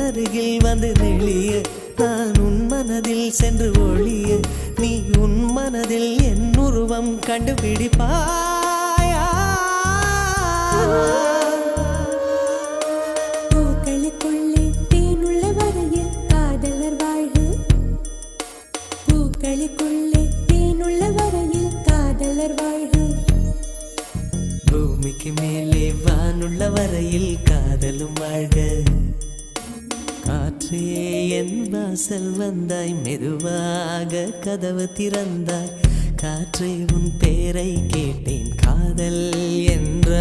அருகில் வந்து நெளிய நான் உன் மனதில் சென்று ஒளிய நீ உன் மனதில் என் உருவம் கண்டுபிடிப்பாயா பூக்களுக்குள்ளே தேனுள்ள வரையில் காதலர் வாழ்வு பூக்களுக்குள்ளே தேனுள்ள வரையில் காதலர் வாழ்வு பூமிக்கு மேலே வானுள்ள வரையில் காதலும் வாழ்க காற்றே என் வாசல் வந்தாய் மெதுவாக கதவு திறந்தாய் காற்றே உன் பேரை கேட்டேன் காதல் என்ற